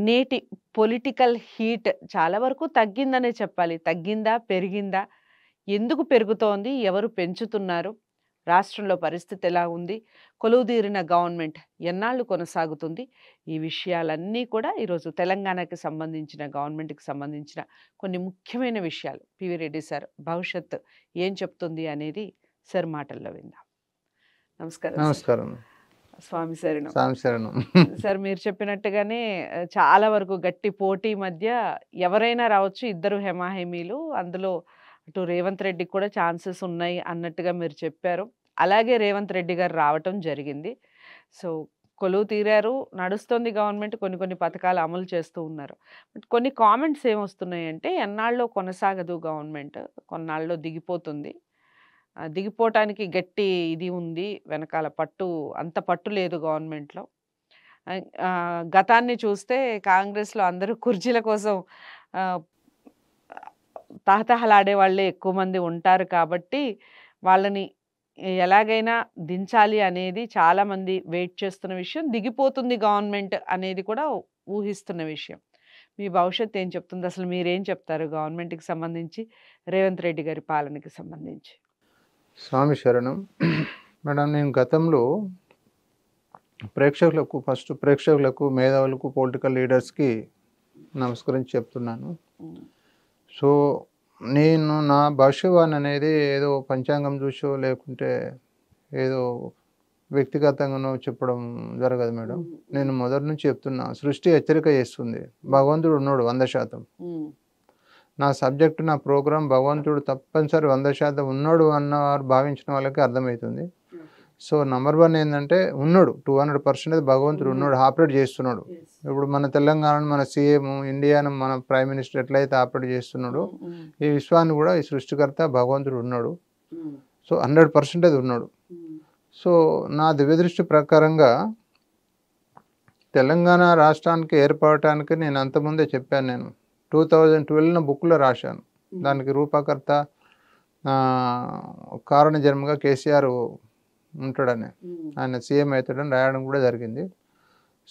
నేటి political heat చాలా వరకు తగ్గిందనే చెప్పాలి. తగ్గిందా? పెరిగిందా? ఎందుకు పెరుగుతోంది? ఎవరు పెంచుతున్నారు? రాష్ట్రంలో పరిస్థితి ఎలా ఉంది? కొలువుదీరిన గవర్నమెంట్ ఎన్నాళ్ళు కొనసాగుతుంది? ఈ విషయాలన్నీ కూడా ఈరోజు తెలంగాణకి సంబంధించిన గవర్నమెంట్‌కి సంబంధించిన కొన్ని ముఖ్యమైన విషయాలు పివి రెడ్డి సార్ భవిష్యత్ ఏం చెప్తుంది అనేది సార్ మాటల్లో విందాం. నమస్కారం సార్. నమస్కారం. స్వామి శరణం. స్వామి శరణం. సార్ మీరు చెప్పినట్టుగానే చాలా వరకు గట్టి పోటీ మధ్య ఎవరైనా రావచ్చు. ఇద్దరు హెమాహెమీలు. అందులో అటు రేవంత్ రెడ్డికి కూడా ఛాన్సెస్ ఉన్నాయి అన్నట్టుగా మీరు చెప్పారు. అలాగే రేవంత్ రెడ్డి గారు రావటం జరిగింది. సో, కొలువు తీరారు. నడుస్తోంది గవర్నమెంట్. కొన్ని కొన్ని పథకాలు అమలు చేస్తూ ఉన్నారు. బట్ కొన్ని కామెంట్స్ ఏమొస్తున్నాయంటే ఎన్నాళ్ళో కొనసాగదు గవర్నమెంట్. కొన్నాళ్ళలో దిగిపోతుంది. దిగిపోవటానికి గట్టి ఇది ఉంది. వెనకాల పట్టు అంత పట్టు లేదు గవర్నమెంట్‌లో. గతాన్ని చూస్తే కాంగ్రెస్‌లో అందరూ కుర్చీల కోసం ఆహ్, తహతహలాడే వాళ్ళే ఎక్కువ మంది ఉంటారు కాబట్టి, వాళ్ళని ఎలాగైనా దించాలి అనేది చాలామంది వెయిట్ చేస్తున్న విషయం. దిగిపోతుంది గవర్నమెంట్ అనేది కూడా ఊహిస్తున్న విషయం. మీ భవిష్యత్తు ఏం చెప్తుంది? అసలు మీరేం చెప్తారు గవర్నమెంట్‌కి సంబంధించి, రేవంత్ రెడ్డి గారి పాలనకి సంబంధించి? స్వామి శరణం. మేడం, నేను గతంలో ప్రేక్షకులకు, మేధావులకు, పొలిటికల్ లీడర్స్కి నమస్కరించి చెప్తున్నాను. సో, నేను నా భవిష్యవాణి అనేది ఏదో పంచాంగం చూసో లేకుంటే ఏదో వ్యక్తిగతంగానో చెప్పడం జరగదు మేడం. నేను మొదటి నుంచి చెప్తున్నా, సృష్టి హెచ్చరిక చేస్తుంది. భగవంతుడు ఉన్నాడు 100%. నా సబ్జెక్టు, నా ప్రోగ్రాం భగవంతుడు తప్పనిసరి 100% ఉన్నాడు అన్నవారు భావించిన వాళ్ళకి అర్థమవుతుంది. సో, నంబర్ 1 ఏంటంటే ఉన్నాడు. 200% భగవంతుడు ఉన్నాడు, ఆపరేట్ చేస్తున్నాడు. ఇప్పుడు మన తెలంగాణను, మన సీఎం, ఇండియాను మన ప్రైమ్ మినిస్టర్ ఎట్లయితే ఆపరేట్ చేస్తున్నాడో, ఈ విశ్వాన్ని కూడా ఈ సృష్టికర్త భగవంతుడు ఉన్నాడు. సో, 100% అది ఉన్నాడు. సో, నా దివ్యదృష్టి ప్రకారంగా తెలంగాణ రాష్ట్రానికి ఏర్పడటానికి నేను అంతకుముందే చెప్పాను. నేను 2012 బుక్లో రాశాను. దానికి రూపకర్త కారణ జన్మగా కేసీఆర్ ఉంటాడని, ఆయన సీఎం అవుతాడని రాయడం కూడా జరిగింది.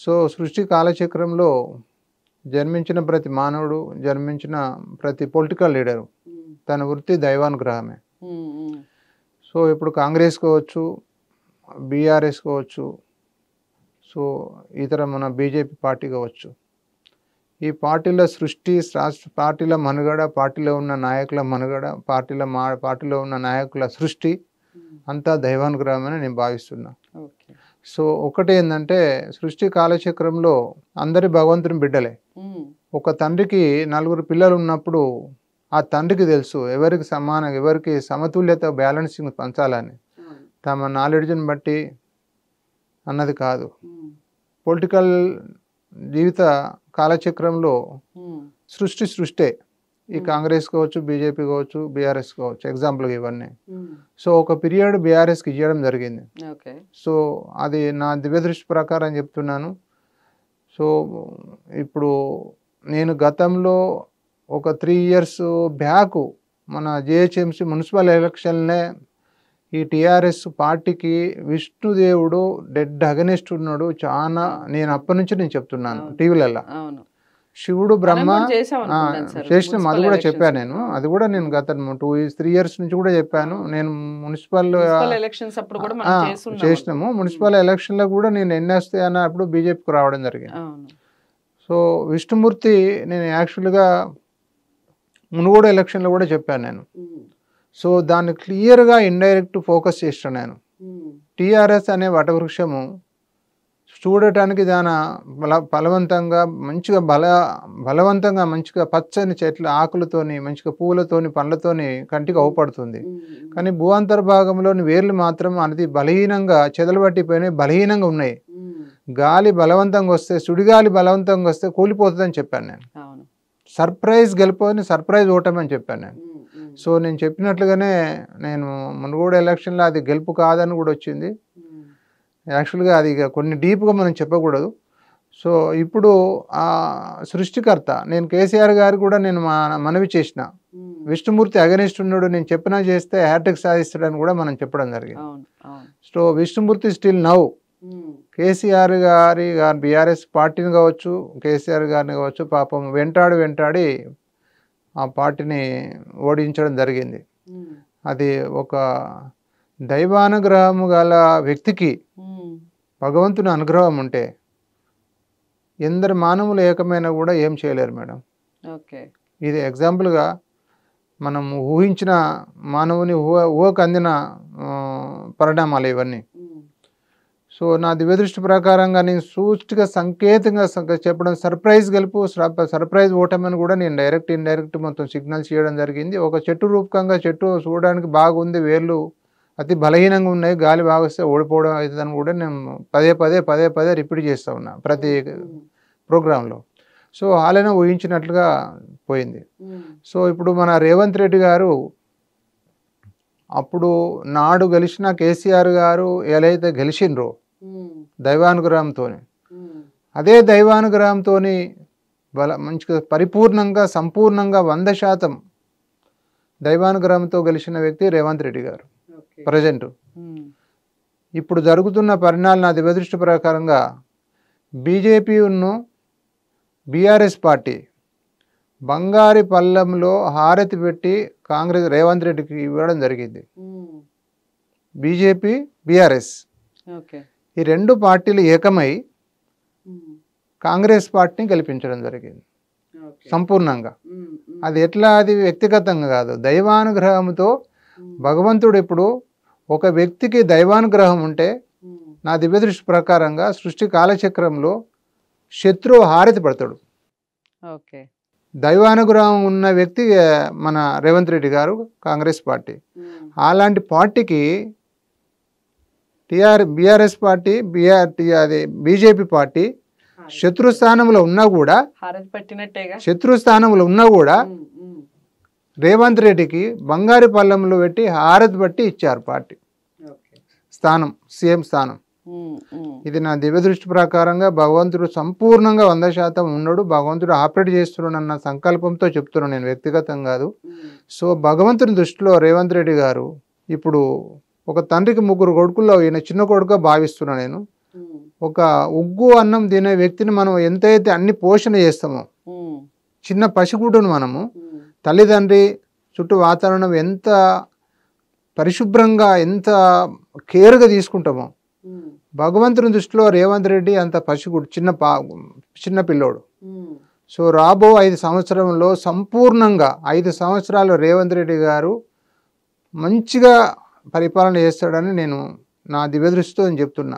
సో, సృష్టి కాలచక్రంలో జన్మించిన ప్రతి మానవుడు, జన్మించిన ప్రతి పొలిటికల్ లీడరు తన వృత్తి దైవానుగ్రహమే. సో, ఇప్పుడు కాంగ్రెస్ కావచ్చు, బీఆర్ఎస్ కావచ్చు, సో ఇతర మన బీజేపీ పార్టీ కావచ్చు, ఈ పార్టీల సృష్టి, పార్టీల మనుగడ, పార్టీలో ఉన్న నాయకుల మనుగడ, పార్టీలో ఉన్న నాయకుల సృష్టి అంతా దైవానుగ్రహమని నేను భావిస్తున్నా. సో, ఒకటి ఏంటంటే సృష్టి కాలచక్రంలో అందరి భగవంతుని బిడ్డలే. ఒక తండ్రికి 4 పిల్లలు ఉన్నప్పుడు ఆ తండ్రికి తెలుసు ఎవరికి సమతుల్యత, బ్యాలెన్సింగ్ పంచాలని. తమ నాలెడ్జ్ని బట్టి అన్నది కాదు. పొలిటికల్ జీవిత కాలచక్రంలో సృష్టే. ఈ కాంగ్రెస్ కావచ్చు, బీజేపీ కావచ్చు, బీఆర్ఎస్ కావచ్చు, ఎగ్జాంపుల్గా ఇవన్నీ. సో, ఒక పీరియడ్ బీఆర్ఎస్కి ఇవ్వడం జరిగింది. సో, అది నా దివ్యదృష్టి ప్రకారం చెప్తున్నాను. సో, ఇప్పుడు నేను గతంలో ఒక 3 years బ్యాక్ మన జిహెచ్ఎంసీ మున్సిపల్ ఎలక్షన్లే ఈ టీఆర్ఎస్ పార్టీకి విష్ణుదేవుడు డెడ్ అగనెస్ట్ ఉన్నాడు. చాలా నేను అప్పటి నుంచి నేను చెప్తున్నాను టీవీలలో. శివుడు బ్రహ్మ చేసిన అది కూడా చెప్పాను నేను. అది కూడా నేను గత 2-3 years నుంచి కూడా చెప్పాను. నేను మున్సిపల్ చేసినాము. మున్సిపల్ ఎలక్షన్లో కూడా నేను ఎన్ని వస్తాయి అన్నప్పుడు బీజేపీకి రావడం జరిగింది. సో, విష్ణుమూర్తి నేను యాక్చువల్గా మునుగోడు ఎలక్షన్లో కూడా చెప్పాను నేను. సో, దాన్ని క్లియర్గా ఇండైరెక్ట్ ఫోకస్ చేస్తాను నేను. టీఆర్ఎస్ అనే వటవృక్షము చూడటానికి దాని బలవంతంగా మంచిగా పచ్చని చెట్ల ఆకులతోని, మంచిగా పూలతోని, పండ్లతోని కంటికి అవుపడుతుంది. కానీ భూఅంతర్భాగంలోని వేర్లు మాత్రం అనేది బలహీనంగా చెదలబట్టిపోయినాయి, బలహీనంగా ఉన్నాయి. గాలి బలవంతంగా వస్తే, సుడిగాలి బలవంతంగా వస్తే కూలిపోతుందని చెప్పాను నేను. సర్ప్రైజ్ గెలిపోని సర్ప్రైజ్ ఓటమని చెప్పాను నేను. సో, నేను చెప్పినట్లుగానే నేను మునుగోడు ఎలక్షన్లో అది గెలుపు కాదని కూడా వచ్చింది. యాక్చువల్గా అది కొన్ని డీప్గా మనం చెప్పకూడదు. సో, ఇప్పుడు ఆ సృష్టికర్త నేను కేసీఆర్ గారు కూడా నేను మనవి చేసిన, విష్ణుమూర్తి అగనిస్ట్ ఉన్నాడు, నేను చెప్పినా చేస్తే హ్యాట్రిక్ సాధిస్తాడని కూడా మనం చెప్పడం జరిగింది. So, Vishnumurthy still now KCR గారి బీఆర్ఎస్ పార్టీని కావచ్చు, కేసీఆర్ గారిని కావచ్చు, పాపం వెంటాడి ఆ పార్టీని ఓడించడం జరిగింది. అది ఒక దైవానుగ్రహము గల వ్యక్తికి భగవంతుని అనుగ్రహం ఉంటే ఎందరు మానవులు ఏకమైనా కూడా ఏం చేయలేరు మేడం. ఓకే. ఇది ఎగ్జాంపుల్గా మనం ఊహించిన మానవుని ఊహకు అందిన పరిణామాలు ఇవన్నీ. సో నా దివ్యదృష్టి ప్రకారంగా నేను సూచిగా సంకేతంగా చెప్పడం సర్ప్రైజ్ ఓటమని కూడా నేను ఇండైరెక్ట్ మొత్తం సిగ్నల్స్ చేయడం జరిగింది. ఒక చెట్టు రూపకంగా చెట్టు చూడడానికి బాగుంది, వేర్లు అతి బలహీనంగా ఉన్నాయి, గాలి బాగా వస్తే ఓడిపోవడం అవుతుందని కూడా నేను పదే రిపీట్ చేస్తూ ఉన్నా ప్రతి ప్రోగ్రాంలో. సో అలానే ఊహించినట్లుగా పోయింది. సో ఇప్పుడు మన రేవంత్ రెడ్డి గారు అప్పుడు నాడు గెలిచిన కేసీఆర్ గారు ఎలా అయితే గెలిచిండ్రో దైవానుగ్రహంతో, అదే దైవానుగ్రహంతో మంచిగా పరిపూర్ణంగా సంపూర్ణంగా 100% దైవానుగ్రహంతో గెలిచిన వ్యక్తి రేవంత్ రెడ్డి గారు. ప్రజెంట్ ఇప్పుడు జరుగుతున్న పరిణామాలు నా దివ్యదృష్టి ప్రకారంగా బీజేపీను బీఆర్ఎస్ పార్టీ బంగారి పళ్ళెంలో హారతి పెట్టి కాంగ్రెస్ రేవంత్ రెడ్డికి ఇవ్వడం జరిగింది. బీజేపీ బీఆర్ఎస్ ఈ రెండు పార్టీలు ఏకమై కాంగ్రెస్ పార్టీని గెలిపించడం జరిగింది సంపూర్ణంగా. అది ఎట్లా, అది వ్యక్తిగతంగా కాదు, దైవానుగ్రహంతో. భగవంతుడు ఇప్పుడు ఒక వ్యక్తికి దైవానుగ్రహం ఉంటే నా దివ్యదృష్టి ప్రకారంగా సృష్టి కాలచక్రంలో శత్రువు హారతి పడతాడు. దైవానుగ్రహం ఉన్న వ్యక్తి మన రేవంత్ రెడ్డి గారు కాంగ్రెస్ పార్టీ. అలాంటి పార్టీకి బీఆర్ఎస్ పార్టీ అది బీజేపీ పార్టీ శత్రుస్థానంలో ఉన్నా కూడా రేవంత్ రెడ్డికి బంగారు పళ్ళెంలో పెట్టి హారతి బట్టి ఇచ్చారు పార్టీ స్థానం, సీఎం స్థానం. ఇది నా దివ్యదృష్టి ప్రకారంగా భగవంతుడు సంపూర్ణంగా 100% ఉన్నాడు, భగవంతుడు ఆపరేట్ చేస్తున్నాడు అన్న సంకల్పంతో చెప్తున్నాను, నేను వ్యక్తిగతం కాదు. సో భగవంతుని దృష్టిలో రేవంత్ రెడ్డి గారు ఇప్పుడు ఒక తండ్రికి 3 కొడుకుల్లో ఈయన చిన్న కొడుకుగా భావిస్తున్నాను నేను. ఒక ఉగ్గు అన్నం తినే వ్యక్తిని మనం ఎంతైతే అన్ని పోషణ చేస్తామో, చిన్న పసిగుడ్డును మనము తల్లిదండ్రి చుట్టూ వాతావరణం ఎంత పరిశుభ్రంగా ఎంత కేర్గా తీసుకుంటామో, భగవంతుని దృష్టిలో రేవంత్ రెడ్డి అంత పసిగుడు చిన్న పిల్లోడు. సో రాబో 5 సంవత్సరంలో సంపూర్ణంగా 5 సంవత్సరాలు రేవంత్ రెడ్డి గారు మంచిగా పరిపాలన చేస్తాడని నేను నా దివ్యదృష్టితో చెప్తున్నా.